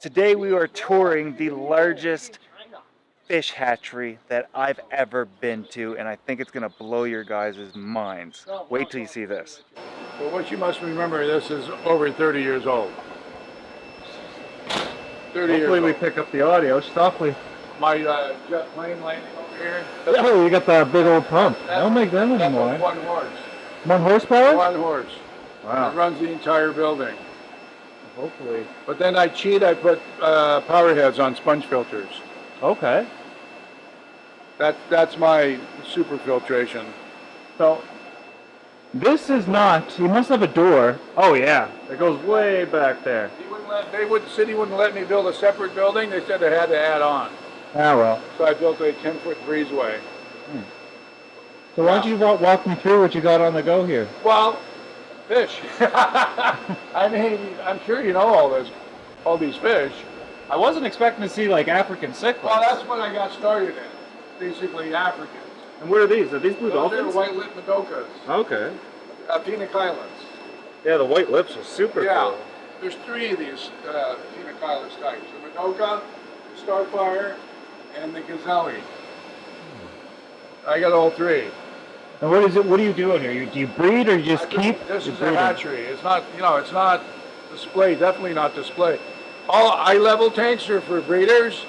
Today we are touring the largest fish hatchery that I've ever been to, and I think it's going to blow your guys' minds. Wait till you see this. Well, what you must remember, this is over 30 years old. 30 years Hopefully we old. pick up the audio softly. My jet plane landing over here. Oh, you got that big old pump. I don't make them That anymore. was 1 horse. 1 horsepower? 1 horse. Wow. It runs the entire building. Hopefully. But then I cheat, I put powerheads on sponge filters. Okay. That's my super filtration. So, this is not, you must have a door. Oh yeah, it goes way back there. City wouldn't let me build a separate building. They said they had to add on. Ah well. So I built a 10-foot breezeway. So why don't you walk me through what you got on the go here? Well, fish. I mean, I'm sure you know all these fish. I wasn't expecting to see like African cichlids. Well, that's what I got started in. Basically Africans. And what are these? Are these blue Those are dolphins? white-lipped Madokas. Okay. Phoenix Islands. Yeah, the white lips are super Yeah. cool. There's 3 of these Phoenix Islands types. The Madoka, the Starfire, and the Gazelle. I got all 3. And what do you do in here? Do you breed or you just keep? This You're is a breeding. hatchery. It's not, it's not display. Definitely not display. All eye-level tanks are for breeders.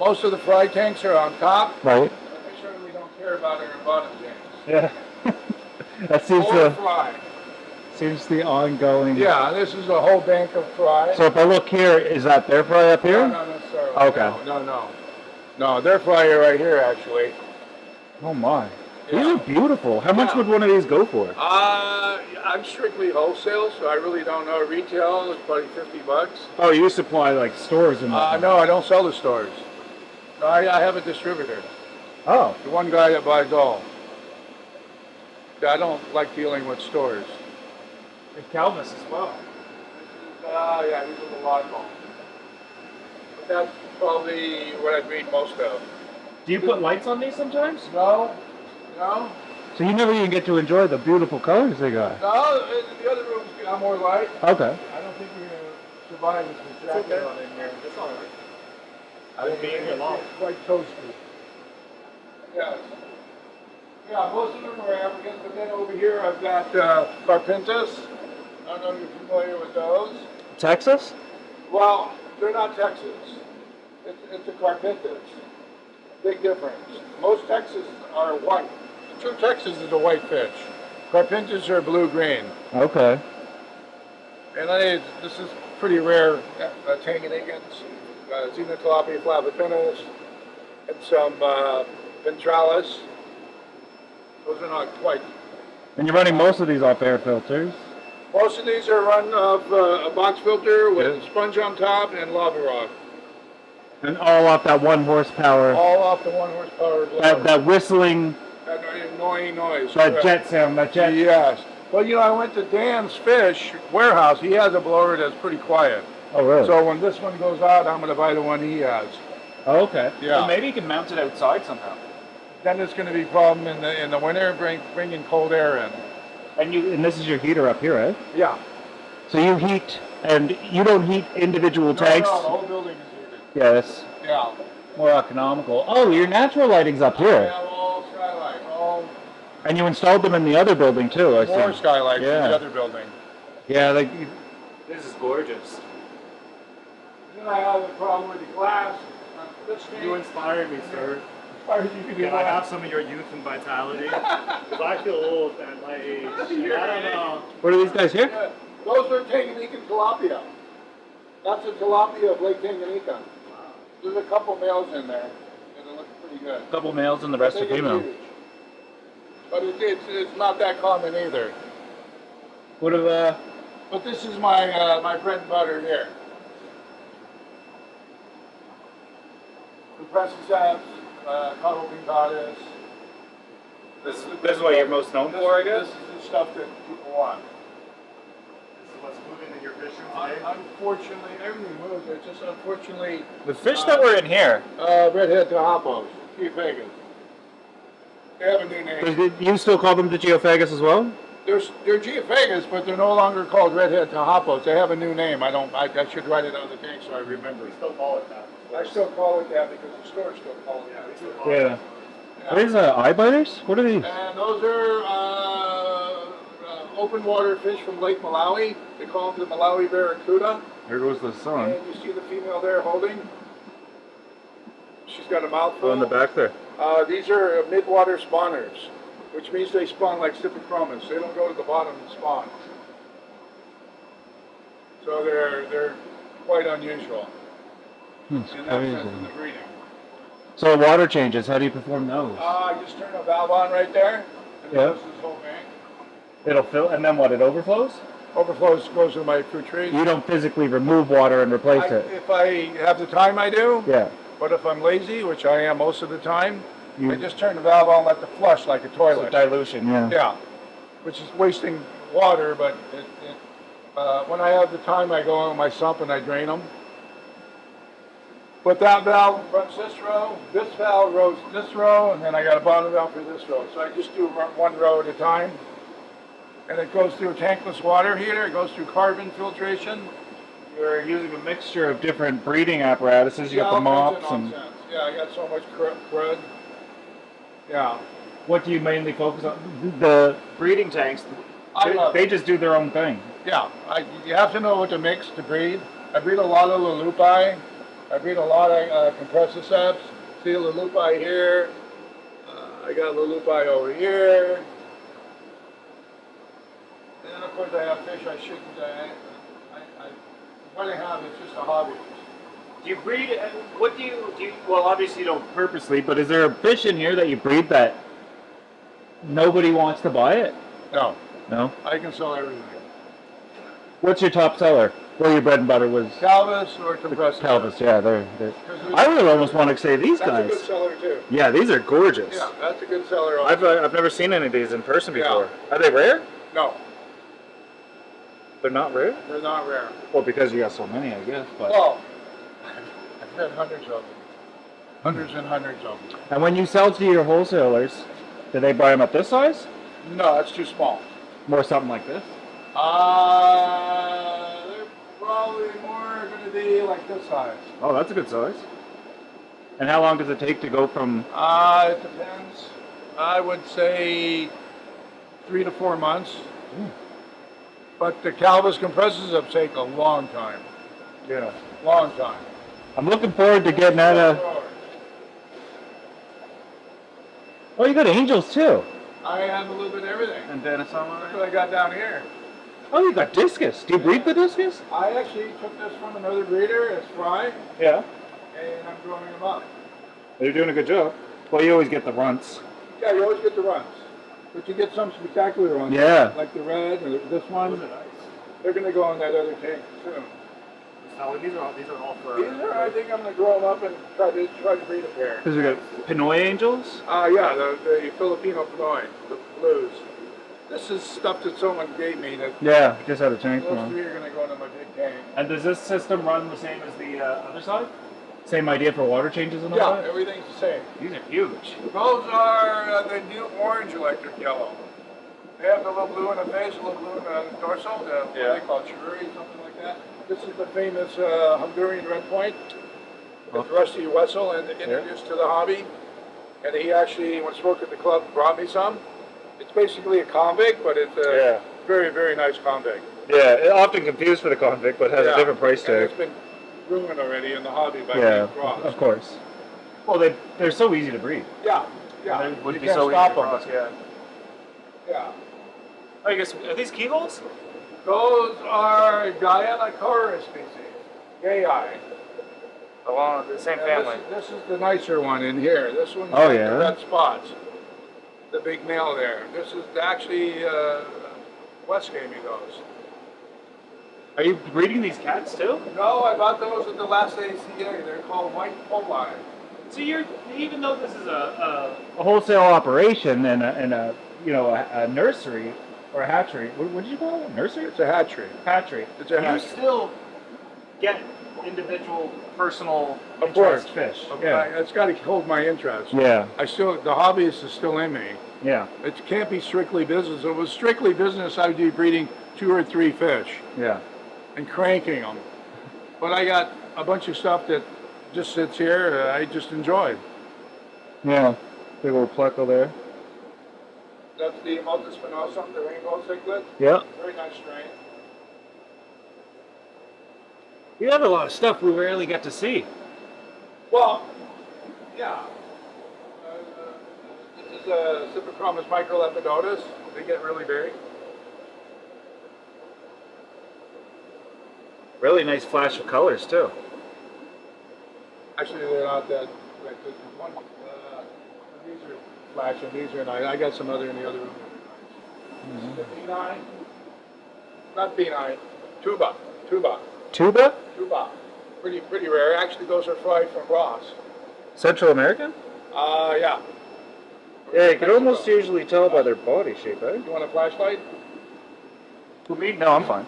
Most of the fry tanks are on top. Right. I certainly don't care about our bottom tanks. Yeah. That seems Or fry. seems the ongoing. Yeah, this is a whole bank of fry. So if I look here, is that their fry up here? No, not necessarily. Okay. No, they're fry are right here, actually. Oh my. Yeah. These are beautiful. How much Yeah. would one of these go for? I'm strictly wholesale, so I really don't know. Retail is probably $50. Oh, you supply like stores and whatnot. No, I don't sell to stores. No, I have a distributor. Oh. The one guy that buys all. I don't like dealing with stores. And Calvis as well. Yeah, he's a lot more. But that's probably what I breed most of. Do you put lights on these sometimes? No. So you never even get to enjoy the beautiful colors they got. No, the other rooms got more light. Okay. I don't think we're going to survive with this jacket on in here. It's all right. I will be in here long. It's quite toasty. Yes. Yeah, most of them are Africans, but then over here I've got Carpentis. I don't know if you're familiar with those. Texas? Well, they're not Texas. It's a Carpentis. Big difference. Most Texas are white. The true Texas is a white fish. Carpentis are blue-green. Okay. And this is pretty rare. Tanganyikans, Xenotilapia flavipennis, and some ventralis. Those are not quite. And you're running most of these off air filters. Most of these are run off a box filter with sponge on top and lava rock. And all off that 1 horsepower. All off the 1 horsepower blower. That whistling. That annoying noise. That correct. jet sound. That jet. Yes. Well, I went to Dan's Fish warehouse. He has a blower that's pretty quiet. Oh really? So when this one goes out, I'm going to buy the one he has. Oh, okay. Yeah. Well, maybe you can mount it outside somehow. Then it's going to be a problem in the winter, bringing cold air in. And this is your heater up here, eh? Yeah. So you heat, and you don't heat individual tanks? No, the whole building is heated. Yeah, that's Yeah. more economical. Oh, your natural lighting's up here. I have all skylight, all And you installed them in the other building too, I more see. skylights in Yeah. the other building. Yeah, this is gorgeous. Then I have a problem with the glass. You inspired me, sir. Why did you do Can I that? have some of your youth and vitality? Because I feel old at my age. I don't know. What are these guys here? Yeah. Those are Tanganyika tilapia. That's a tilapia of Lake Tanganyika. There's a couple males in there, and they look pretty good. A couple males and the rest are They get female. huge. But it's not that common either. What have, But this is my bread and butter here. The Precious Cottle Pintadas. this is what you're most known for, I guess? This is the stuff that people want. This is what's moving in your fish room today. Unfortunately, everything moves. It's just unfortunately The fish that were in here, redhead Tahapos, Geophagus. They have a new name. you still call them the Geophagus as well? They're geophagus, but they're no longer called redhead tahapos. They have a new name. I should write it on the tank so I remember. We still call it that. I still call it that because the stores still call it that. We still call it Yeah. Are these eye biters? What are these? And those are open water fish from Lake Malawi. They call them the Malawi barracuda. There goes the sun. And you see the female there holding. She's got a mouthful. Oh, in the back there. These are mid-water spawners, which means they spawn like Cyphochromis. They don't go to the bottom and spawn. So they're quite unusual in that sense in the breeding. So water changes, how do you perform those? I just turn a valve on right there, and it goes to this whole bank. It'll fill, and then what, it overflows? Overflows goes to my filtration. You don't physically remove water and replace it? If I have the time, I do. Yeah. But if I'm lazy, which I am most of the time, I just turn the valve on and let it flush like a toilet. Dilution, yeah. Yeah, which is wasting water, but when I have the time, I go on my sump and I drain them. But that valve runs this row, this valve runs this row, and then I got a bottom valve for this row. So I just do one row at a time. And it goes through a tankless water heater, it goes through carbon filtration. You're using a mixture of different breeding apparatuses. You got the all kinds mops of and... nonsense. Yeah, I got so much crud. Yeah. What do you mainly focus on? The breeding tanks, they just do their own thing. Yeah, you have to know what to mix to breed. I breed a lot of lulupi. I breed a lot of compressiceps. See a lulupi here. I got a lulupi over here. And then of course I have fish I shouldn't. What I have is just a hobby. Do you breed, what do you, well obviously you don't purposely, but is there a fish in here that you breed that nobody wants to buy it? No, No? I can sell everything. What's your top seller? Well, your bread and butter was... Calvus or compressiceps. Calvus, yeah, they're I would almost want to say these That's guys. a good seller too. Yeah, these are gorgeous. Yeah, that's a good seller. Also. I've never seen any of these in person before. Yeah. Are they rare? No, They're not rare? they're not rare. Well, because you got so many, I guess. But Well, I've had hundreds of them. Hundreds and hundreds of them. and when you sell to your wholesalers, do they buy them at this size? No, that's too small. More something like this? They're probably more going to be like this size. Oh, that's a good size. And how long does it take to go from... It depends. I would say 3 to 4 months. But the Calvus compressiceps take a long time. Yeah. Long time. I'm looking forward to getting out of... Oh, you got angels too. I have a little bit of everything. And Dennis on That's what I got down here. Oh, you got discus. Do you breed the discus? I actually took this from another breeder. It's fry, Yeah. and I'm growing them up. They're doing a good job. Well, you always get the runts. Yeah, you always get the runs. But you get some spectacular ones. Yeah. Like the red or this one. They're going to go in that other tank soon. So these are all for. These are, I think I'm going to grow them up and try to breed a pair. Because we got Pinoy angels. Yeah, the Filipino Pinoy, the blues. This is stuff that someone gave me that Yeah, just had a tank for those them. three are going to go into my big tank. And does this system run the same as the other side? Same idea for water changes and all Yeah, that? everything's the same. These are huge. Those are the new orange electric yellow. They have the little blue in the face, a little blue in the dorsal, what they call cherry, something like that. This is the famous Hungarian red point. It's Rusty Wessel and introduced to the hobby. And he actually, when spoke at the club, brought me some. It's basically a convict, but it's a very, very nice convict. Yeah, often confused for the convict, but has a different price And tag. it's been ruined already in the hobby by Yeah, being crossed. of course. Well, they're so easy to breed. Yeah, yeah. They would You be can't so easy stop to them. cross, yeah. Yeah. Oh, I guess, are these keyholes? Those are Guyana Cora species. Gai. Along the same family. This is the nicer one in here. This one's Oh, like yeah? the red spots. The big male there. This is actually West gave me those. Are you breeding these cats too? No, I bought those at the last ACA. They're called white poli. So you're, even though this is a wholesale operation and a nursery or a hatchery, what did you call it? Nursery? It's a hatchery. Hatchery. It's a You hatchery. still get individual, personal Of interest course. fish. It's got to hold my interest. Yeah. The hobbyist is still in me. Yeah. It can't be strictly business. If it was strictly business, I'd be breeding 2 or 3 fish Yeah. and cranking them. But I got a bunch of stuff that just sits here. I just enjoy. Yeah. Big old pleco there. That's the multispinosum, the rainbow cichlid. Yeah. Very nice strain. You have a lot of stuff we rarely get to see. Well, yeah. This is a Cyphochromis microlepidotus. They get really big. Really nice flash of colors too. Actually, they're not that. Like this one, these are flashing. These are nice. I got some other in the other room. The B9, not B9, tuba. Tuba? Tuba. Pretty rare. Actually, those are fried from Ross. Central American? Yeah. Yeah, you can almost usually tell by their body shape, right? You want a flashlight? Who me? No, I'm fine.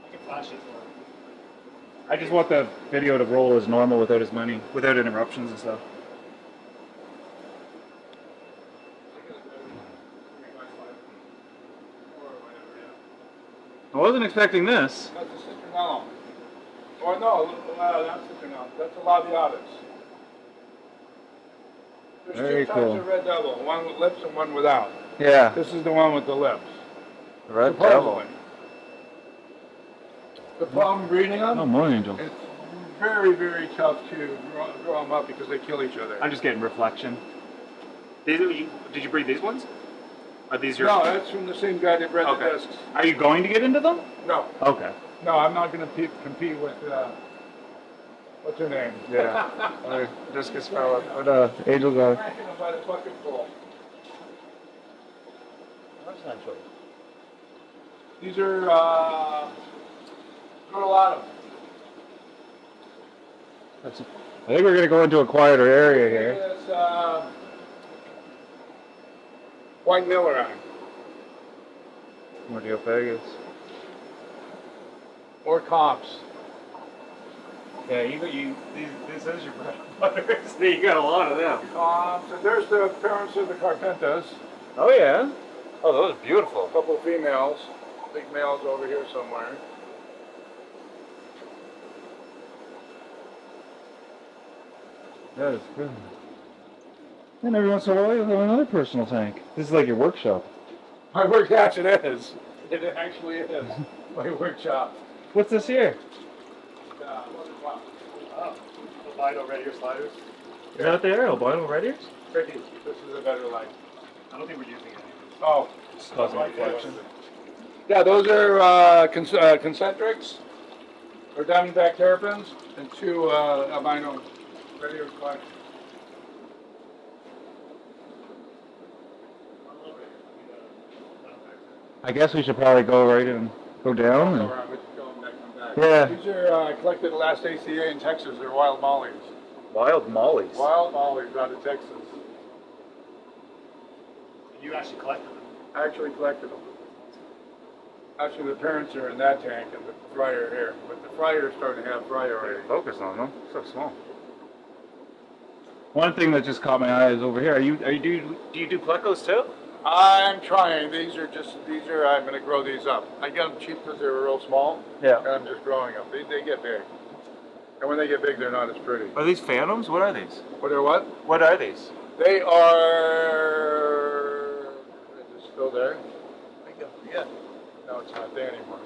I can flash it. I just want the video to roll as normal without as many, without interruptions and stuff. I wasn't expecting this. That's a citronellum. Or no, not citronellum. That's a labiatus. There's Very 2 cool. types of red devil, one with lips and one without. Yeah. This is the one with the lips. Red devil. Supposedly. The problem breeding them, Oh, more angel. it's very, very tough to grow them up because they kill each other. I'm just getting reflection. Did you breed these ones? Are these your? No, that's from the same guy that bred the Okay. discs. Are you going to get into them? No, Okay. no, I'm not going to compete with, what's her name? Yeah. Or discus fella. What angel guy? Cranking them by the bucket full. That's not true. These are, got a lot of them. I think we're gonna go into a quieter area here. This, white Milleron. More Vegas. Or comps. Yeah, this is your bread and butter. So you got a lot of them. Comps. And there's the parents of the Carpentis. Oh yeah. Oh, those are beautiful. A couple of females. Big males over here somewhere. That is good. And every once in a while you'll have another personal tank. This is like your workshop. My workshop, it is. It actually is. My workshop. What's this here? Oh, albino red ear sliders. Is that there? Albino red ears? Tricky. This is a better light. I don't think we're using it. Oh. It's causing reflection. Yeah, those are concentrics, or diamondback terrapins, and 2 albino red ear sliders. I guess we should probably go right and go down. Go And, around, we just go and back, come back. yeah. These are collected last ACA in Texas. They're wild mollies. Wild mollies. Wild mollies out of Texas. You actually collected them. I actually collected them. Actually, the parents are in that tank and the fryer here. But the fryer is starting to have fry already. Focus on them. So small. One thing that just caught my eye is over here. Do you do plecos too? I'm trying. I'm going to grow these up. I get them cheap because they were real small. Yeah. And I'm just growing them. They get big. And when they get big, they're not as pretty. Are these phantoms? What are these? What are what? What are these? They are... Is it still there? Yeah. No, it's not there anymore.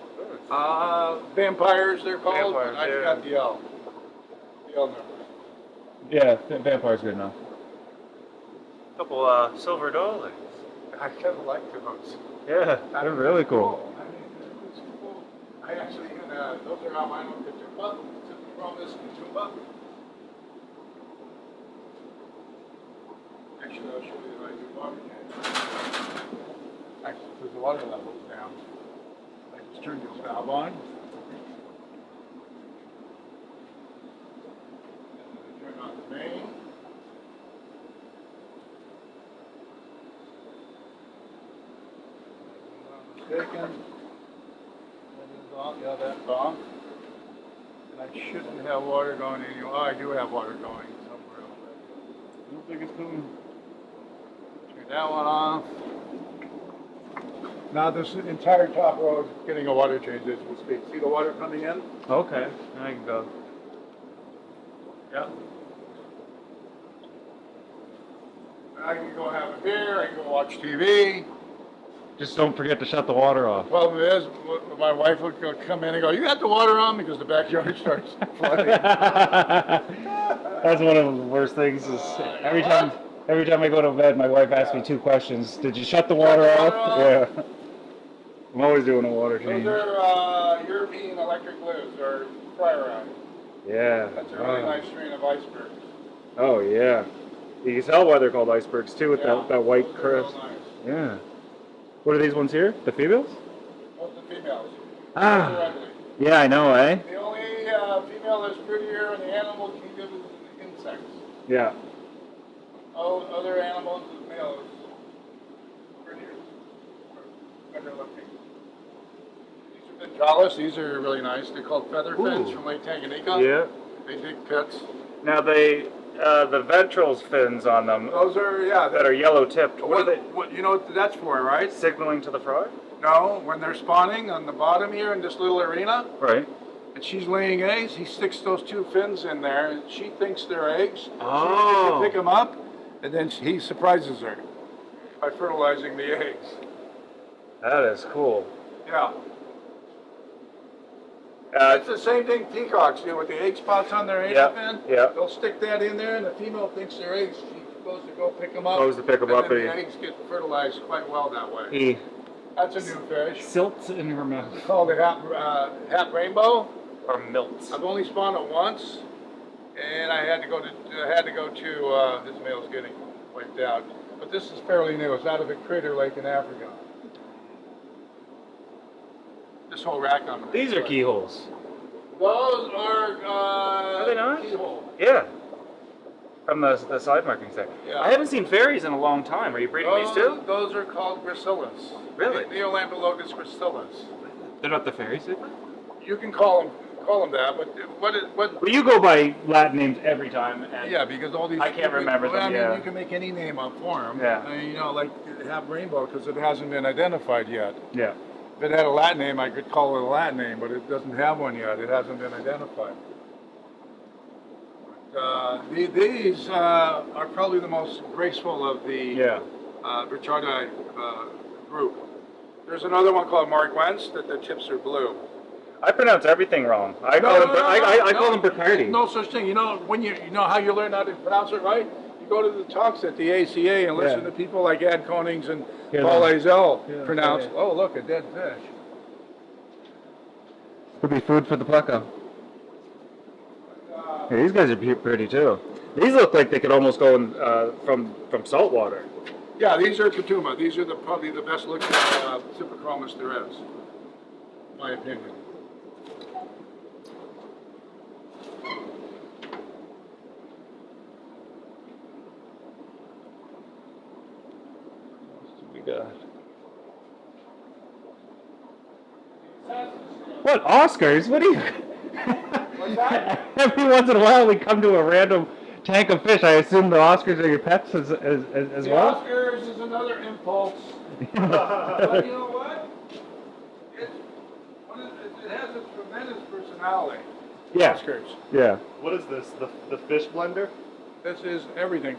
Vampires, they're called. Vampires, I yeah. forgot the L. The L number. Yeah, vampire's good enough. Couple silver dollars. I kind of like those. Yeah, they're really cool. I mean, it's cool. I actually even, those are albino Katuba, Cyphochromis Katuba. Actually, I'll show you how I do barbecue. Actually, there's a lot of levels down. I just turned this valve on. And then I turn on the main. Mistaken. That is on. Yeah, that's on. I shouldn't have water going anywhere. Oh, I do have water going somewhere else. I don't think it's coming. Turn that one off. Now this entire top row is getting a water change as we speak. See the water coming in? Okay, now I can go. Yeah. I can go have a beer, I can go watch TV. Just don't forget to shut the water off. Problem is, my wife will come in and go, "You got the water on?" Because the backyard starts flooding. That's one of the worst things. Is every time I go to bed, my wife asks me two questions. Did you shut the water off? Yeah. I'm always doing a water change. Those are European electric blues, or fryer eyes. Yeah. That's a really nice strain of icebergs. Oh yeah. You can tell why they're called icebergs too, with that white those are crest. real nice. Yeah. What are these ones here? The females? Those are females. Ah. Those are ugly. Yeah, I know, eh? The only female that's prettier in the animal kingdom is insects. Yeah. All other animals, the male is prettier. Better looking. These are the jollies. These are really nice. They're called feather fins from Lake Tanganyika. Yeah. They dig pits. Now the ventrals fins on them Those are, that are yellow tipped. What are they? What, you know what that's for, right? Signaling to the fry? No, when they're spawning on the bottom here in this little arena, Right. and she's laying eggs, he sticks those two fins in there, and she thinks they're eggs. Oh. She can pick them up, and then he surprises her by fertilizing the eggs. That is cool. Yeah. It's the same thing peacocks do with the egg spots on their anal fin. Yeah. They'll stick that in there, and the female thinks they're eggs. She goes to go pick them up. Goes to pick 'em up, and and the eggs get fertilized quite well that way. He That's a new fish. silts in her mouth. It's called a hat rainbow. Or milts. I've only spawned it once, and I had to go to this male's getting wiped out. But this is fairly new. It's out of a crater lake in Africa. This whole rack on it. These are keyholes. Those are they not? keyhole. Yeah. From the side markings there. Yeah. I haven't seen fairies in a long time. Are you breeding these too? Those are called gracillas. Really? Neolamprologus gracillas. They're not the fairies, is it? You can call them that, but what? Well, you go by Latin names every time. And Yeah, because all these. I can't remember them, I mean, yeah. you can make any name up for them. Yeah. I mean, you know, like have rainbow because it hasn't been identified yet. Yeah. If it had a Latin name, I could call it a Latin name, but it doesn't have one yet. It hasn't been identified. These are probably the most graceful of the Richardi group. There's another one called Marquense that the tips are blue. I pronounce everything wrong. I call them Bacardi. No such thing. You know you know how you learn how to pronounce it right? You go to the talks at the ACA and listen to people like Ed Konings and Paul Ezel pronounce. Oh, look, a dead fish. Could be food for the pleco. Yeah, these guys are pretty too. These look like they could almost go in, from salt water. Yeah, these are Katuma. These are probably the best looking Cyprichromis there is, in my opinion. We got. What Oscars? What do you? What's that? Every once in a while, we come to a random tank of fish. I assume the Oscars are your pets as The well. Oscars is another impulse. But you know what? It has a tremendous personality. Yeah. Oscars. Yeah. What is this? The fish blender? This is everything.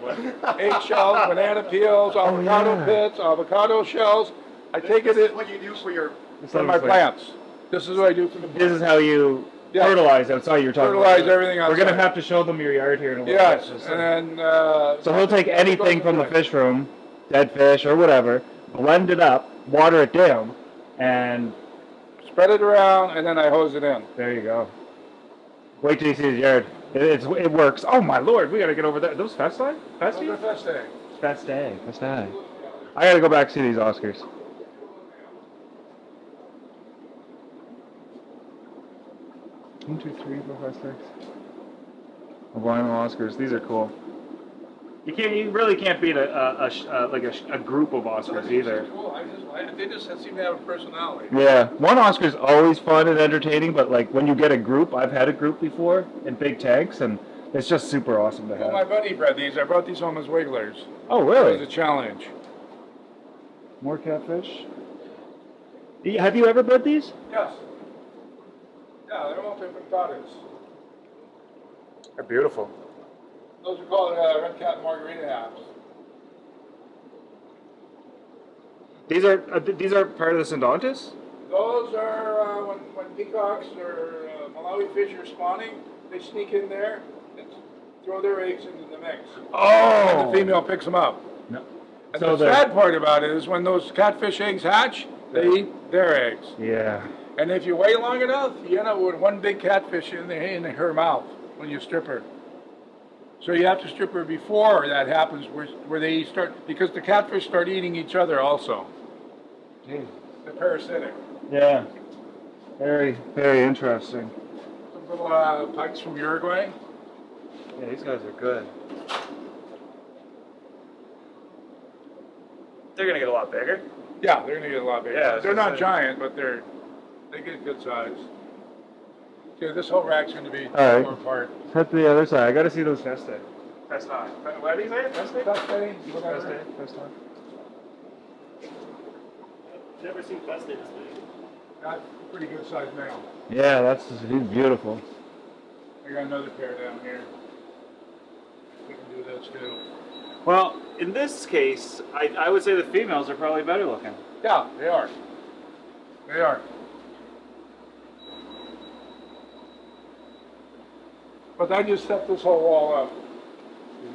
Eggshells, banana peels, avocado pits, avocado shells. I take it What you do for my plants. This is what I do for the plants. This is how you fertilize outside. You're talking Fertilize about. everything outside. We're gonna have to show them your yard here in a little Yes, bit. and then So he'll take anything from the fish room, dead fish or whatever, blend it up, water it down, and spread it around, and then I hose it in. there you go. Wait till you see his yard. It works. Oh my lord, we gotta get over there. Those Festi? Those are Feste. Festi. I gotta go back and see these Oscars. One, two, three, four, five, six. Albino Oscars. These are cool. You really can't beat a group of Oscars either. Cool. They just seem to have a personality. Yeah, one Oscar's always fun and entertaining, but like when you get a group, I've had a group before in big tanks, and it's just super awesome to Well, my have. buddy bred these. I brought these home as wigglers. Oh, It was a really? challenge. More catfish? Have you ever bred these? Yes. Yeah, they're all different daughters. They're beautiful. Those are called red cap margarita halves. These are part of the Syndontis? Those are when peacocks or Malawi fish are spawning, they sneak in there and throw their eggs into the mix. And the Oh. female picks them up. No. And So the they're- sad part about it is when those catfish eggs hatch, they eat their eggs. Yeah. And if you wait long enough, you end up with one big catfish in her mouth when you strip her. So you have to strip her before that happens, where they start, because the catfish start eating each other also. Jeez. They're parasitic. Yeah. Very, very interesting. Some little pikes from Uruguay. Yeah, these guys are good. They're gonna get a lot bigger. Yeah, they're gonna get a lot bigger. Yeah, I was they're gonna not say. giant, but they get good size. Okay, this whole rack's gonna be All right. torn apart. Head to the other side. I gotta see those festae. Festae. What do you say? Festae? Festae, whatever. Festae. Never seen Festae this big. That's a pretty good sized male. Yeah, he's beautiful. I got another pair down here. We can do this too. Well, in this case, I would say the females are probably better looking. Yeah, they are. They are. But I just set this whole wall up.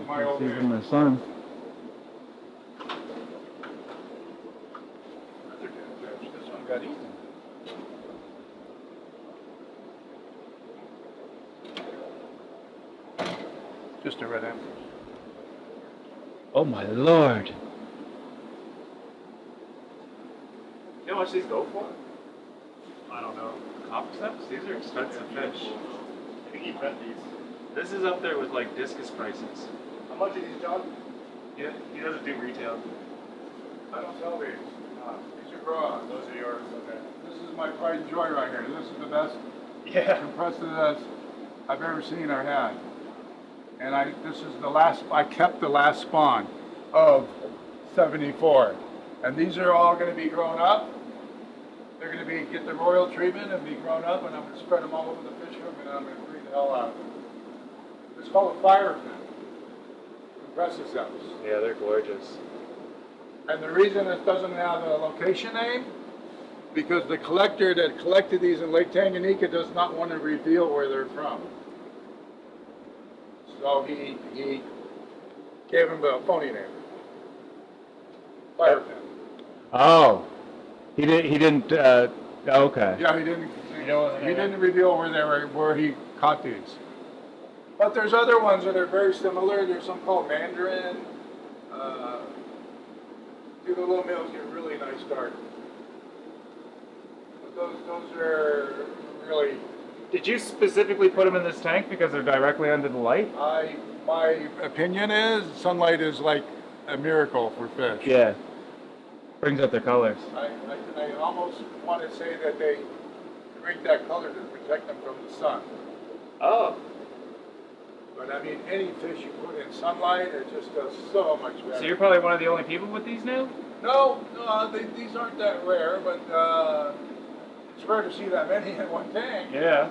My old These are man. my son. Another dead fish. This one got eaten. Just a red empress. Oh my lord. You know how much these go for? I don't know. Copper steps? These are expensive fish. I think he bred these. This is up there with like discus prices. How much are these, John? Yeah, he doesn't do retail. I don't sell these. These are raw. Those are yours, okay. This is my pride and joy right here. This is the best Yeah. compressed I've ever seen or had. And this is the last, I kept the last spawn of 74. And these are all going to be grown up. They're going to get the royal treatment and be grown up, and I'm going to spread them all over the fish room, and I'm going to breed the hell out of them. It's called a fire fin. Compresses those. Yeah, they're gorgeous. And the reason it doesn't have a location name, because the collector that collected these in Lake Tanganyika does not want to reveal where they're from. So he gave him a phony name. Fire fin. Oh. He didn't okay. Yeah, he didn't reveal where he caught these. But there's other ones that are very similar. There's some called Mandarin. The little males get really nice dark. But those are really. Did you specifically put them in this tank because they're directly under the light? My opinion is sunlight is like a miracle for fish. Yeah. Brings out their colors. I almost want to say that they drink that color to protect them from the sun. Oh. But I mean, any fish you put in sunlight, it just does so much better. So you're probably one of the only people with these now? No, these aren't that rare, but it's rare to see that many in one tank. Yeah.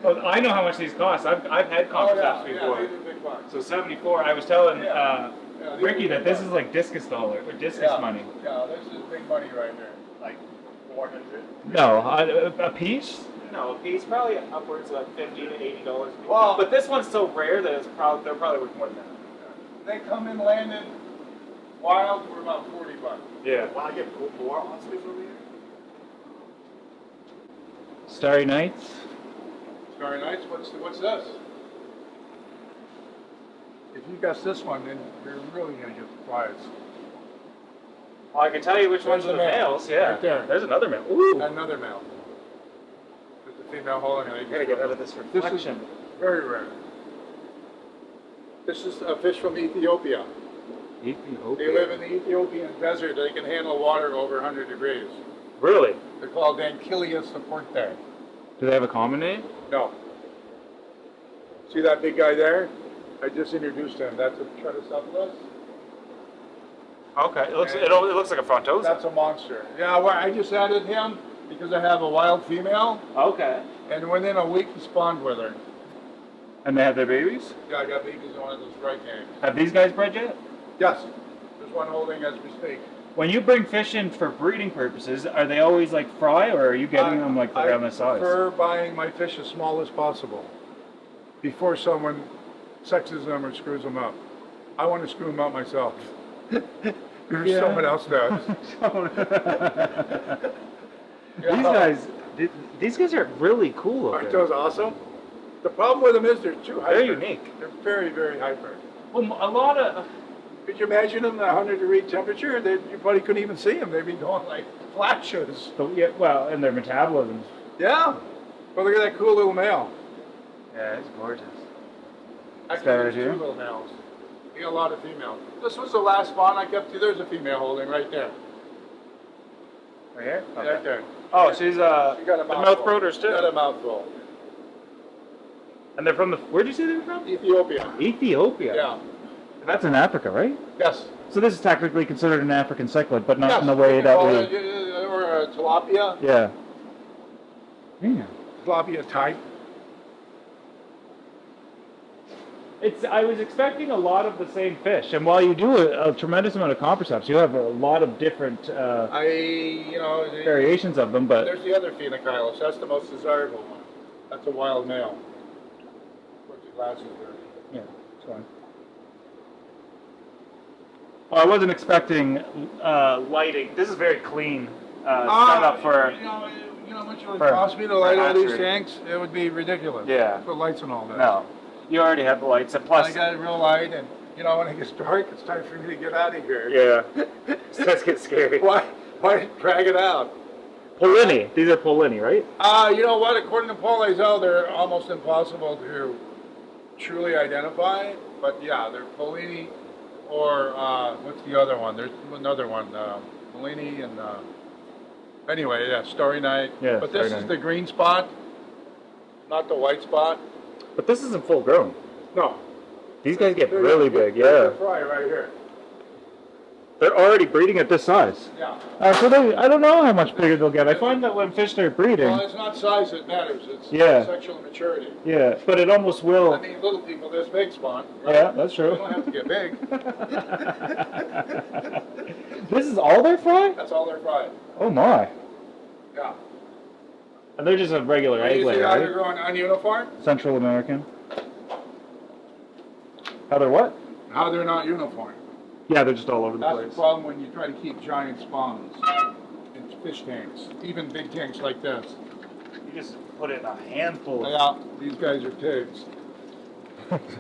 Well, I know how much these cost. I've had contracepts before. Yeah, they do big bucks. So 74. I was telling Yeah, these Ricky are that big this is like discus dollar or discus Yeah, money. Yeah, this is big money right here. Like 400? No, a piece. No, a piece probably upwards of $50 to $80. Well- But this one's so rare that they're probably worth more than that. They come in landed wild for about $40. Yeah. Will I get more Oscars over here? Starry Nights. Starry Nights, what's this? If you guess this one, then you're really gonna get surprised. Well, I can tell you which ones are the There's the male. males. Yeah. Right there. There's another male. Ooh. Another male. There's a female holding it. I gotta get rid of this This is reflection. very rare. This is a fish from Ethiopia. They live in the Ethiopian desert. They can handle water over 100 degrees. Really? They're called Ankylius support. Do they have a common name? No. See that big guy there? I just introduced him. That's a Triceratops. Okay, it looks like a frontosa. That's a monster. Yeah, well, I just added him because I have a wild female, Okay. and within a week he spawned with her. And they have their babies? Yeah, I got babies in one of those fry tanks. Have these guys bred yet? Yes, there's one holding as we speak. When you bring fish in for breeding purposes, are they always like fry, or are you getting them like around this size? I prefer buying my fish as small as possible before someone sexes them or screws them up. I want to screw them up myself. Before someone else does. These guys are really cool. Aren't those awesome? The problem with them is they're too hyper. They're unique. They're very, very hyper. Well, a lot of. Could you imagine them at 100-degree temperature? You probably couldn't even see them. They'd be going like flashes. Yeah, well, and their metabolisms. Yeah. Well, look at that cool little male. Yeah, it's gorgeous. Actually, that there's right two here? little males. You got a lot of females. This was the last spawn I kept. There's a female holding right there. Right here? Right there. Oh, she's She got a the mouthful. mouth brooders She too. got a mouthful. And they're from the. Where'd you say they were from? Ethiopia. Ethiopia. Yeah. That's in Africa, right? Yes. So this is technically considered an African cichlid, but not Yes. in the way You can that call we. it, or a tilapia. Yeah. Yeah. Tilapia type. I was expecting a lot of the same fish, and while you do a tremendous amount of comperceps, you have a lot of different variations of them. But There's the other Phenocylus. That's the most desirable one. That's a wild male. Put the glasses there. yeah, it's fine. Well, I wasn't expecting lighting. This is very clean setup for. You know how much it would for cost me to light all these hatchery. tanks? It would be ridiculous. Yeah. Put lights and all that. No, you already have the lights, and plus. I got it real light, and when it gets dark, it's time for me to get out of here. Yeah. Starts to get scary. Why drag it out? Polini. These are Polini, right? You know what? According to Paul Lazell, they're almost impossible to truly identify. But yeah, they're Polini, or what's the other one? There's another one, Polini, and anyway, yeah, Starry Night. Yeah, but this Starry is Night. the green spot, not the white spot. But this isn't full grown. No. These guys get They're- really big, they're yeah. the fry right here. They're already breeding at this size. Yeah. So I don't know how much bigger they'll get. I find that when fish start breeding, Well, it's not size that matters. It's Yeah. sexual maturity. yeah, but it almost will. I mean, little people this big spawn. Right? Yeah, that's true. They don't have to get big. This is all their fry? That's all they're fried. Oh my. Yeah. And they're just a regular egg You see layer, how they're right? growing ununiform? Central American. How they're what? How they're not uniform. Yeah, they're just all over the That's the place. problem when you try to keep giant spawns in fish tanks, even big tanks like this. You just put it in a handful. Yeah, these guys are pigs.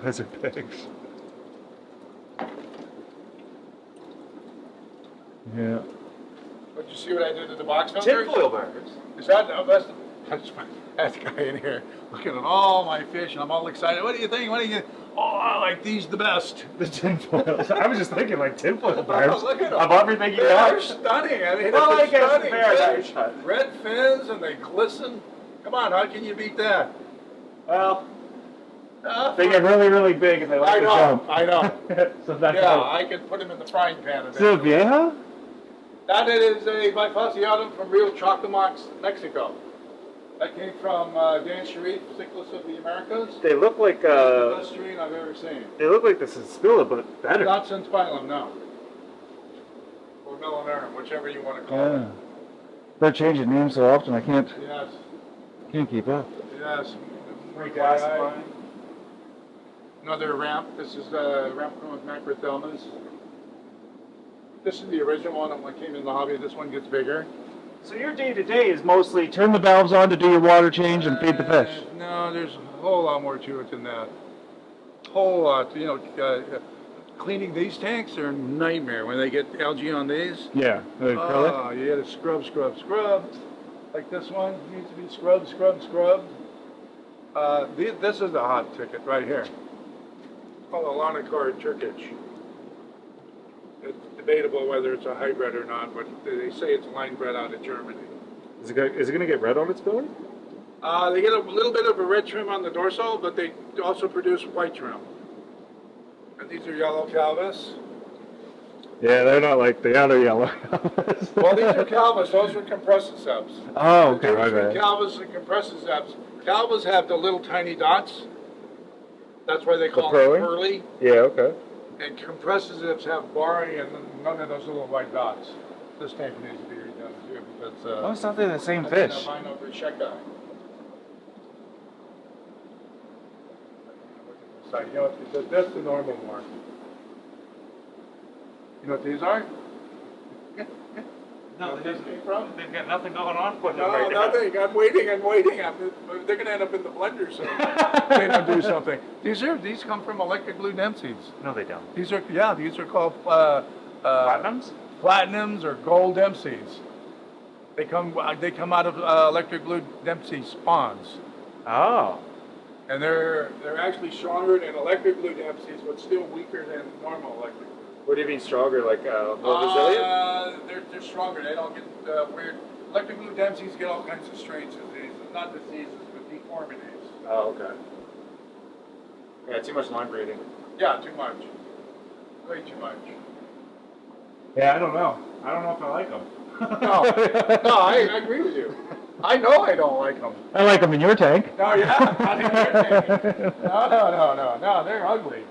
Those are pigs. Yeah. But you see what I did to the box filters? Tinfoil burgers. Is that that's the guy in here looking at all my fish, and I'm all excited. What do you think? What do you? Oh, I like these the best. The tinfoils. I was just thinking like tinfoil burgers. Look at them. Of everything you They're got. stunning. I mean, Well, it's I guess stunning. they're Fish. nice. Red fins, and they glisten. Come on, how can you beat that? Well, they get really, really big and they like I to know. jump. I know. So that's Yeah, how. I could put them in the frying pan. Is it a vieja? That is a bifasciatum from Rio Chacamax, Mexico. That came from Dan Sharif, Cichlids of the Americas. They look like The best strain I've ever seen. they look like this is Spilla, but better. Not since Phylum, no. Or Millinarum, whichever you want to call it. Yeah. They're changing names so often I can't Yes, keep up. yes. Reclassifying. Another ramp. This is Rampicum macrothelmus. This is the original one that came in the hobby. This one gets bigger. So your day to day is mostly turn the valves on to do your water change and feed the fish. No, there's a whole lot more to it than that. Whole lot. Cleaning these tanks are a nightmare when they get algae on these. Yeah. The acrylic. Oh, you got to scrub. Like this one needs to be scrubbed. This is the hot ticket right here. called a Lanacar Turkish. It's debatable whether it's a hybrid or not, but they say it's line bred out of Germany. Is it gonna get red on its belly? They get a little bit of a red trim on the dorsal, but they also produce white trim. And these are yellow Calvis. Yeah, they're not like the other yellow. Well, these are Calvis. Those are compressiceps. Oh, okay, The my difference between bad. Calvis and compressiceps. Calvis have the little tiny dots. That's why they call pearly? them pearly. Yeah, okay. And compressiceps have barring and none of those little white dots. This tank needs to be redone too because. Oh, it's not the same I think fish. I know the check guy. So, you know, that's the normal mark. You know what these are? No, Where these came from? they've got nothing going on with them No, right now. nothing. I'm waiting. They're gonna end up in the blender soon. They don't do something. These come from electric blue Dempseys. No, they don't. These are called Platinums? platinums or gold Dempseys. They come out of electric blue Dempsey spawns, Oh. and they're actually stronger than electric blue Dempseys, but still weaker than normal electric blue. What do you mean stronger? Like more resilient? They're stronger. They don't get weird. Electric blue Dempseys get all kinds of strange diseases, not diseases, but deformities. Oh, okay. Yeah, too much line breeding. Yeah, too much. Way too much. Yeah, I don't know. I don't know if I like them. No, I agree with you. I know I don't like them. I like them in your tank. No, yeah, not in your tank. No, they're ugly.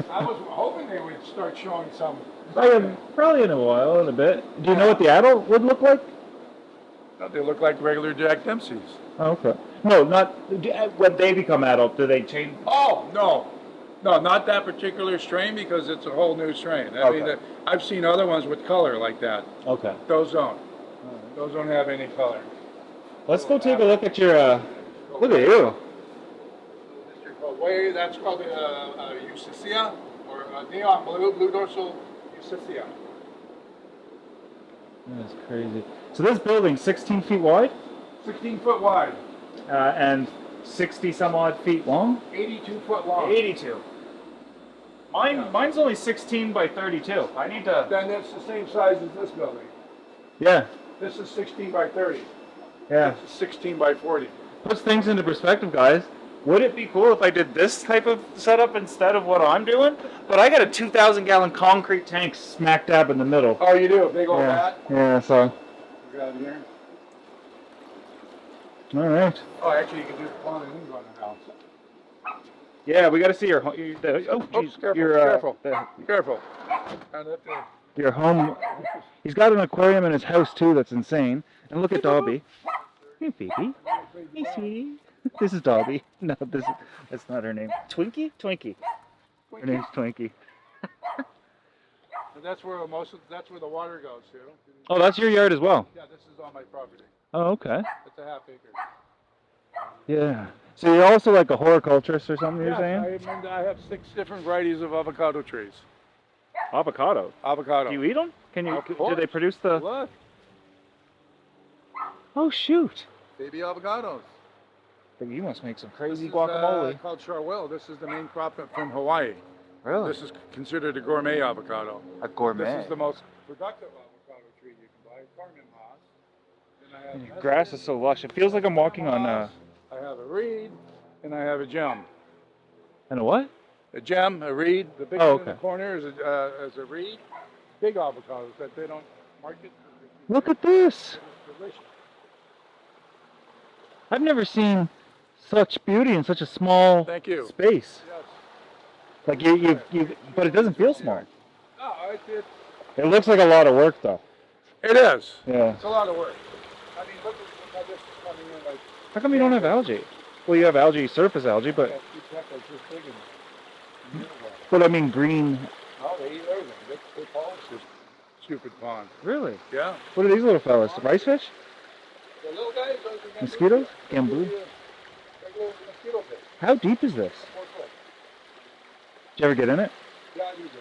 I was hoping they would start showing some. Probably in a while, in a bit. Do you know what the adult would look like? No, they look like regular Jack Dempseys. Oh, okay. No, not when they become adult. Do they change? Oh, no, not that particular strain because it's a whole new strain. I mean, Okay. I've seen other ones with color like that. Okay. Those don't. Those don't have any color. Let's go take a look at your. Look at you. That's called Eustacia, or neon blue dorsal Eustacia. That's crazy. So this building's 16 feet wide 16 foot wide, and 60 some odd feet long. 82 foot long. 82. Mine's only 16 by 32. I need to. Then that's the same size as this building. Yeah. This is 16 by 30. Yeah. This is 16 by 40. Puts things into perspective, guys. Would it be cool if I did this type of setup instead of what I'm doing? But I got a 2,000 gallon concrete tank smack dab in the middle. Oh, you do? Big old hat? Yeah, so. You got it here? All right. Oh, actually, you can do the pond and then go in the house. Yeah, we got to see your home. Oh, Oops, jeez. careful, Your, careful. the- Careful. And if the- your home. He's got an aquarium in his house, too, that's insane. And look at Dobby. Hey, baby. Hey, sweetie. This is Dobby. No, that's not her name. Twinkie? Twinkie. Her name's Twinkie. And that's where that's where the water goes to. Oh, that's your yard as well. Yeah, this is on my property. Oh, okay. It's a half acre. Yeah. So you're also like a horticulturist or something, you're saying? I have 6 different varieties of avocado trees. Avocado. Avocado. Do you eat them? Can you? Of Do course. they produce the? Look, Oh shoot! baby avocados. You must make some crazy This is, guacamole. called Charwell. This is the main crop from Hawaii. Really? This is considered a gourmet avocado. A gourmet. This is the most productive avocado tree you can buy. Carmen Haas. Then I have Your grass is so lush. It feels like I'm walking on I have a reed, and I have a gem. And a what? A gem, a reed. The big Oh, one in the okay. corner is a reed. Big avocados that they don't market. Look at this. It's delicious. I've never seen such beauty in such a small Thank you. space. Yes. Like you, but it doesn't feel small. No, It looks like a lot of work though. it is. Yeah. It's a lot of work. I mean, look at how this is coming in like. How come you don't have algae? Well, you have algae, surface algae, but Peppers just big in I mean green. Oh, they eat everything. They polish this stupid pond. Really? Yeah. What are these little fellas? Rice fish? The little guys, those are Mosquitoes? Gamboo? Regular mosquito fish. How deep is this? 4 foot. Did you ever get in it? Yeah, I do them.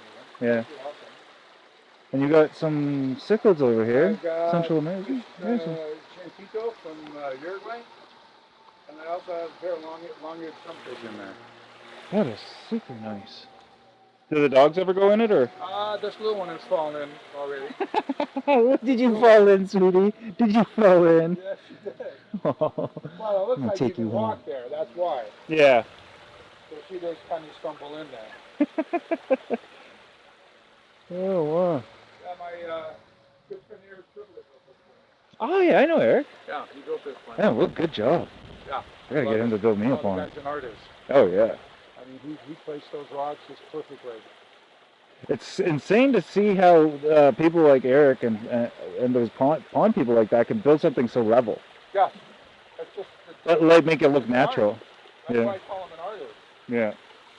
Yeah. They're awesome. And you got some cichlids over here. I've got Central America. Nice. Chancito from Uruguay. And I also have a pair of long-eared sunfish in there. That is super nice. Do the dogs ever go in it, or? This little one has fallen in already. What did you fall in, sweetie? Did you fall in? Yes, she did. Oh, Well, it I'm looks gonna like take you can you home. walk there. That's why. Yeah. So she does kind of stumble in there. Oh wow. Yeah, my good friend here, Cichlids, built this one. Oh yeah, I know Eric. Yeah, he built this one. Yeah, well, good job. Yeah. I gotta get him to build me up on The it. guy's an artist. Oh yeah. I mean, he placed those rocks just perfectly. It's insane to see how people like Eric and those pond people like that can build something so level, Yeah. It's just. but like make it look It's an art. natural. That's Yeah. why I call him an artist. Yeah.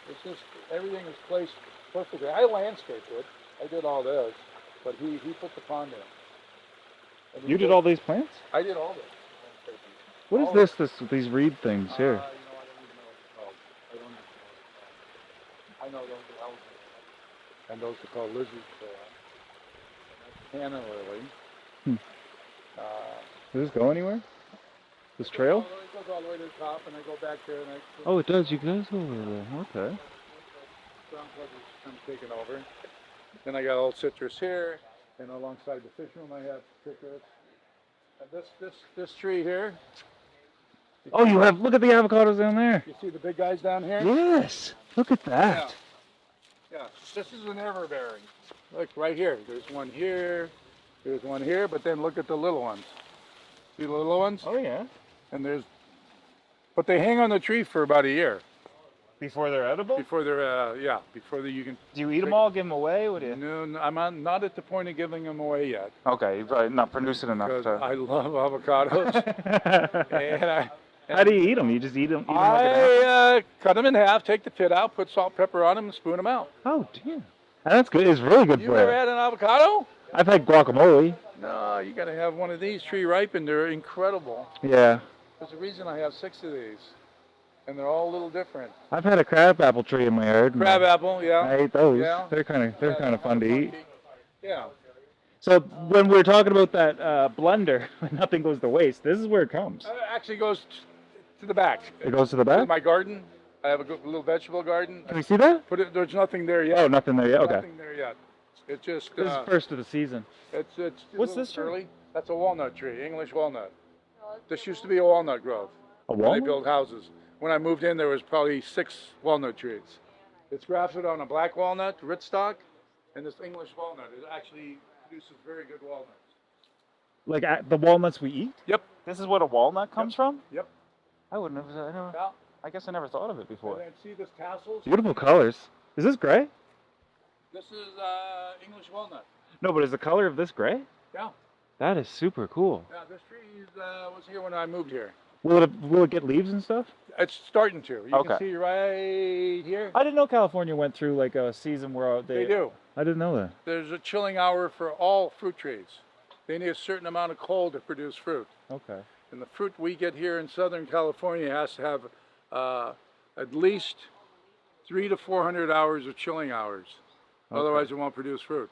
It's just everything is placed perfectly. I landscaped it. I did all this, but he put the pond in. And he You did all these plants? I did all this. Landscaping. What is All this? These reed things here? You know, I don't even know what it's called. I don't know what it's called. I know those are elephants. And those are called lizards. Canna lily. Hmm. Does this go anywhere? This trail? It goes all the way to the top, and I go back there, and I. Oh, it does. You guys over there. Okay. I'm taking over. Then I got old citrus here, and alongside the fish room I have citrus. And this tree here. Oh, you have. Look at the avocados down there. You see the big guys down here? Yes. Look at that. Yeah. This is an everbearing. Look right here. There's one here. There's one here. But then look at the little ones. See the little ones? Oh yeah. And but they hang on the tree for about a year Before they're edible? before they're you can. Do you eat them all? Give them away? What do you? No, I'm not at the point of giving them away yet. Okay, you're probably not producing enough Because to. I love avocados. and How do you eat them? You just eat them? Eat 'em like an apple? I cut them in half, take the pit out, put salt, pepper on them, and spoon them out. Oh, damn. And that's good. It's really good You for ever you. had an avocado? I've had guacamole. No, you got to have one of these tree ripened. They're incredible. Yeah. There's a reason I have 6 of these, and they're all a little different. I've had a crab apple tree in my yard. and Crab apple, yeah. I ate those. Yeah. They're kind of fun to eat. Yeah. So when we're talking about that blender, nothing goes to waste. This is where it comes. It actually goes to the back. It goes to the In back. my garden, I have a little vegetable garden. Can we see that? There's nothing there yet. Oh, nothing there yet. Okay. Nothing there yet. It's just. This is first of the season. It's What's a little this tree? early. That's a walnut tree, English walnut. This used to be a walnut grove. A When they walnut? built houses. When I moved in, there was probably 6 walnut trees. It's grafted on a black walnut, rootstock, and this English walnut. It actually produces very good walnuts. Like the walnuts we eat? Yep. This is what a walnut comes from? Yep. I wouldn't have. Yeah. I guess I never thought of it And before. then see this tassels? Beautiful colors. Is this gray? This is English walnut. No, but is the color of this gray? Yeah. That is super cool. Yeah, this tree was here when I moved here. Will it get leaves and stuff? It's starting to. You Okay. can see right here. I didn't know California went through like a season where They do. I didn't know that. There's a chilling hour for all fruit trees. They need a certain amount of cold to produce fruit. Okay. And the fruit we get here in Southern California has to have at least 300 to 400 hours of chilling hours. Okay. Otherwise, it won't produce fruit.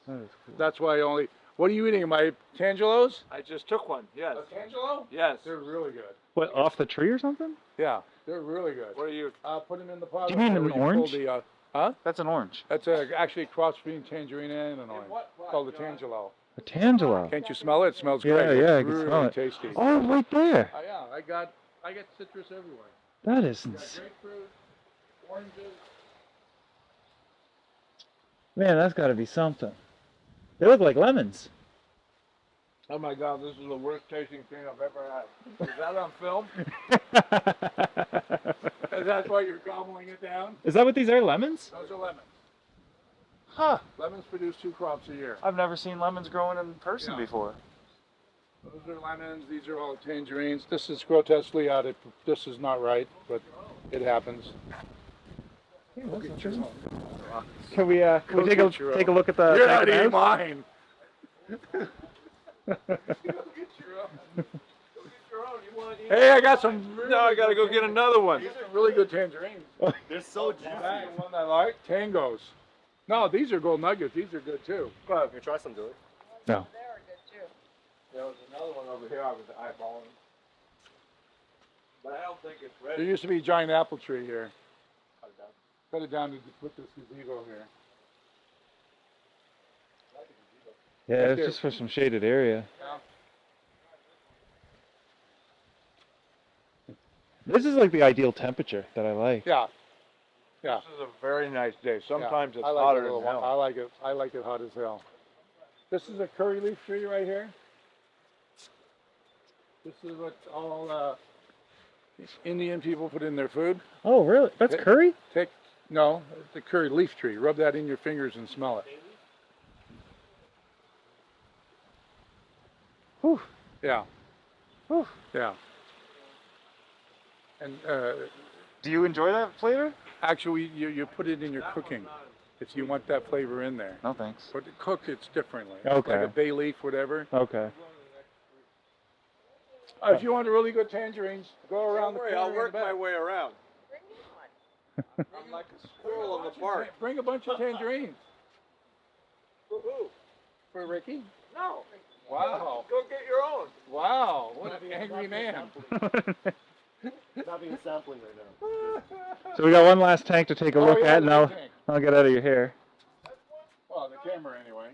That is cool. That's why only. What are you eating? My tangelos? I just took one. Yes. A tangelo? Yes. They're really good. What, off the tree or something? Yeah, they're really good. What are you? Put them in the pot. Do you mean where an pull orange? the, huh? That's an orange. That's actually a cross between tangerine and an orange. It's called a tangelo. A tangelo. Can't you smell it? It smells Yeah, great. yeah, I It's can really smell it. tasty. Oh, right there. Yeah, I got citrus everywhere. That is I got insane. grapefruit, oranges. Man, that's got to be something. They look like lemons. Oh my God, this is the worst tasting thing I've ever had. Is that on film? Is that why you're gobbling it down? Is that what these are, lemons? Those are lemons. Huh. Lemons produce 2 crops a year. I've never seen lemons growing in person Yeah. before. Those are lemons. These are all tangerines. This is grotesquely out. This is not right, but it happens. Can we take a look at the You're not second eating house? mine. Hey, I got some. No, I gotta go get another one. These are really good tangerines. They're so juicy. That one I like. Tangos. No, these are gold nuggets. These are good too. Come on, you try some, Billy. No. There was another one over here I was eyeballing. But I don't think it's There ready. used to be a giant apple tree here. Cut it down to put this gazebo here. Yeah, Right it's there. just for some shaded area. This is like the ideal temperature that I like. Yeah. Yeah. This is a very nice day. Sometimes Yeah. it's I like hotter it a than little, hell. I like it hot as hell. This is a curry leaf tree right here. This is what all Indian people put in their food. Oh, really? That's curry? No, it's a curry leaf tree. Rub that in your fingers and smell it. Whew. Yeah. Whew. Yeah. And Do you enjoy that flavor? actually, you put it in your cooking if you want that flavor in there. No, thanks. But to cook, it's differently. Okay. Like a bay leaf, whatever. Okay. If you want a really good tangerines, go around the Don't worry, corner I'll in work the back. my way around. I'm like a squirrel in the park. Bring a bunch of tangerines. For who? For Ricky? No. Wow. Go get your own. Wow. What an angry man. Not being sampling right now. So we got one last tank to take a look yeah, at, and the I'll, big tank. I'll get out of your hair. Well, the camera anyway.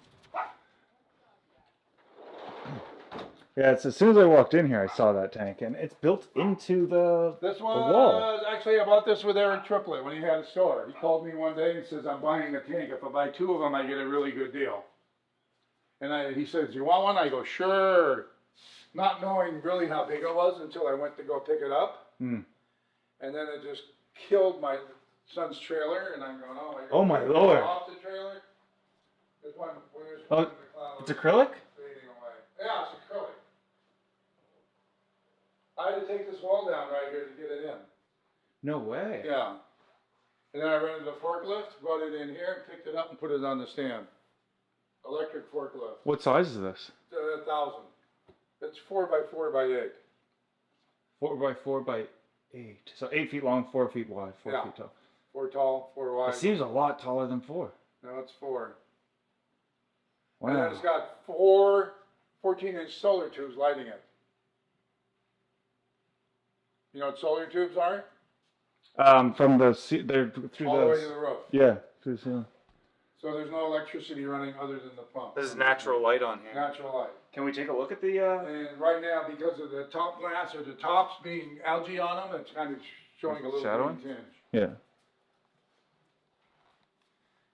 Yeah, it's as soon as I walked in here, I saw that tank, and it's built into the This one, wall. actually, I bought this with Eric Triplett when he had a store. He called me one day and says, I'm buying a tank. If I buy 2 of them, I get a really good deal. And he says, you want one? I go, sure. Not knowing really how big it was until I went to go pick it up. Hmm. And then it just killed my son's trailer. And I'm going, oh my God. Oh, my Lord. Off the trailer. This one, where's Oh, the cloud it's acrylic? fading away. Yeah, it's acrylic. I had to take this wall down right here to get it in. No way. Yeah. And then I rented a forklift, brought it in here, picked it up and put it on the stand. Electric forklift. What size is this? 1,000. It's 4x4 by 8. 4x4 by 8. So 8 feet long, 4 feet wide, 4 Yeah. feet tall. 4 tall, 4 wide. It seems a lot taller than 4. No, it's 4. Wow. And then it's got 4 14-inch solar tubes lighting it. You know what solar tubes are? From the they're through All the way to the the roof. yeah through the ceiling. So there's no electricity running other than the pump. This is natural light on here. Natural light. Can we take a look at the? And right now, because of the top glass or the tops being algae on them, it's kind of showing a little Shadowing? green tinge. Yeah.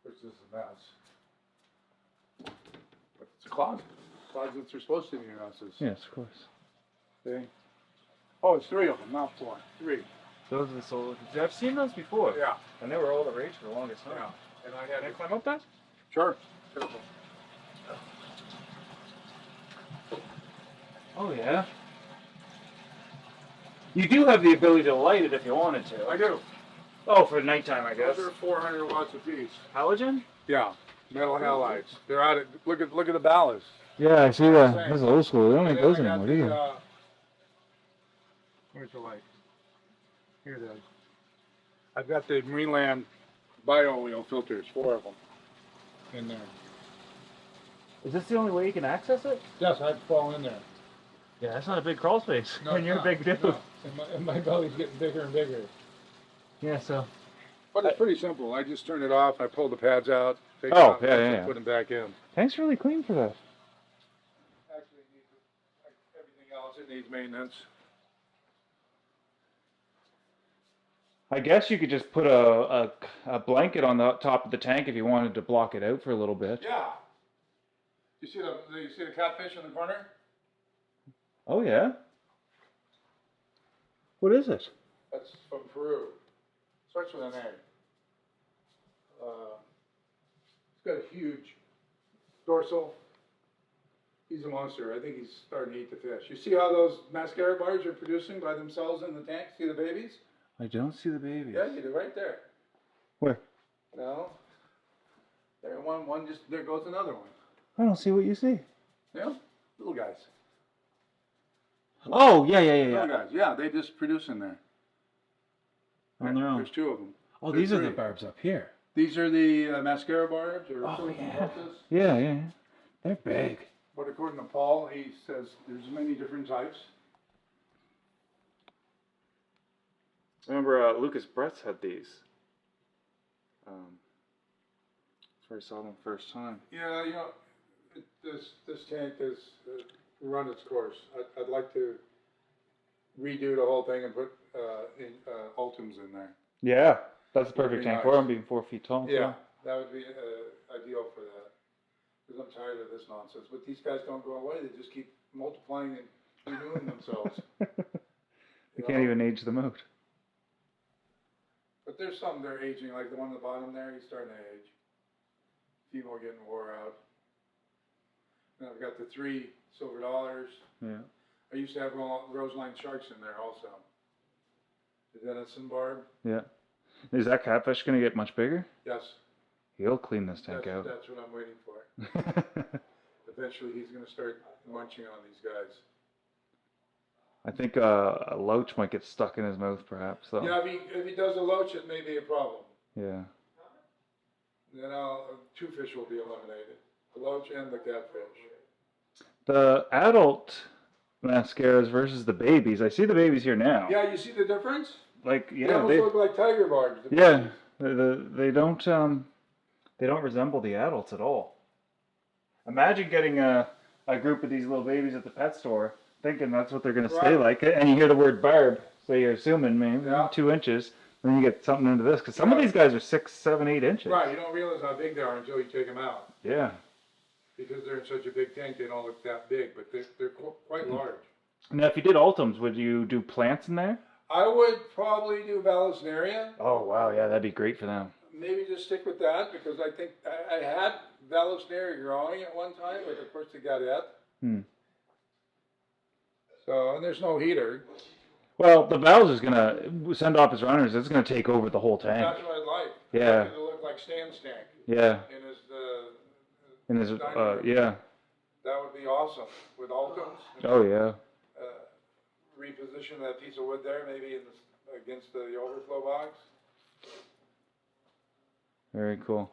Which is a mess. But it's a closet. Closets are supposed to be in houses. Yes, of course. See? Oh, it's 3 of them, not 4. 3. Those are the solar. I've seen those before. Yeah. And they were all the rage for the longest time. Yeah. And I Can I had climb up that? Sure. Careful. Oh yeah. You do have the ability to light it if you wanted to. I do. Oh, for nighttime, I guess. Those are 400 watts apiece. Halogen? Yeah. Metal halides. They're out of, look at the ballast. Yeah, I see that. Same. This is old school. They don't And make then those I got anymore, do you? Where's the light? Here it is. I've got the Marineland bio oil filters, 4 of them in there. Is this the only way you can access it? Yes, I'd fall in there. Yeah, that's not a big crawl space. No, and you're it's a big not. dude. No. And my belly's getting bigger and bigger. Yeah, so. But it's pretty simple. I just turn it off. I pull the pads out. Take Oh, it out, yeah. put them back in. Tank's really clean for that. Actually, it needs, like everything else, it needs maintenance. I guess you could just put a blanket on the top of the tank if you wanted to block it out for a little bit. Yeah. You see the catfish in the corner? Oh, yeah? What is it? That's from Peru. Starts with an A. It's got a huge dorsal. He's a monster. I think he's starting to eat the fish. You see how those mascara bars are producing by themselves in the tank? See the babies? I don't see the baby. Yeah, you do, right there. Where? No. There, one just, there goes another one. I don't see what you see. Yeah, little guys. Oh, yeah. Little guys, yeah, they just produce in there. On their own. There's 2 of them. Oh, There's these are the 3. barbs up here. These are the mascara barbs, or Oh, Philippine yeah. Lotus. Yeah. They're big. But according to Paul, he says there's many different types. Remember, Lucas Bretz had these. before I saw them first time. Yeah, you know, this tank has run its course. I'd like to redo the whole thing and put ultims in there. Yeah, that's the perfect be tank nice. for them, being 4 feet tall. Yeah, that would be ideal for that. Because I'm tired of this nonsense. But these guys don't go away. They just keep multiplying and renewing themselves. They can't even age them out. But there's some they're aging, like the one on the bottom there, he's starting to age. A few more getting wore out. And I've got the 3 silver dollars. Yeah. I used to have roseline sharks in there also. The Denison barb. Yeah. Is that catfish going to get much bigger? Yes. He'll clean this tank out. That's what I'm waiting for. Eventually he's going to start munching on these guys. I think a loach might get stuck in his mouth, perhaps. Though. Yeah, if he does a loach, it may be a problem. Yeah. Then 2 fish will be eliminated. The loach and the catfish. The adult mascaras versus the babies. I see the babies here now. Yeah, you see the difference? Like, They yeah, almost look like tiger barbs. yeah. They don't resemble the adults at all. Imagine getting a group of these little babies at the pet store, thinking that's what they're going to stay like, and you hear the word barb, so you're assuming maybe 2 inches, and then you get something into this, because some of these guys are 6, 7, 8 inches. Right, you don't realize how big they are until you take them out. Yeah. Because they're in such a big tank, they don't look that big, but they're quite large. Now, if you did ultims, would you do plants in there? I would probably do Vallisneria. Oh, wow, yeah, that'd be great for them. Maybe just stick with that, because I think I had Vallisneria growing at one time, but of course they got it. So, and there's no heater. Well, the valves is going to send off his runners. It's going to take over the whole tank. That's what I'd like. Yeah. I'd like it to look like Stan's tank. Yeah. In his yeah. That would be awesome with ultims. Oh, yeah. Reposition that piece of wood there, maybe against the overflow box. Very cool.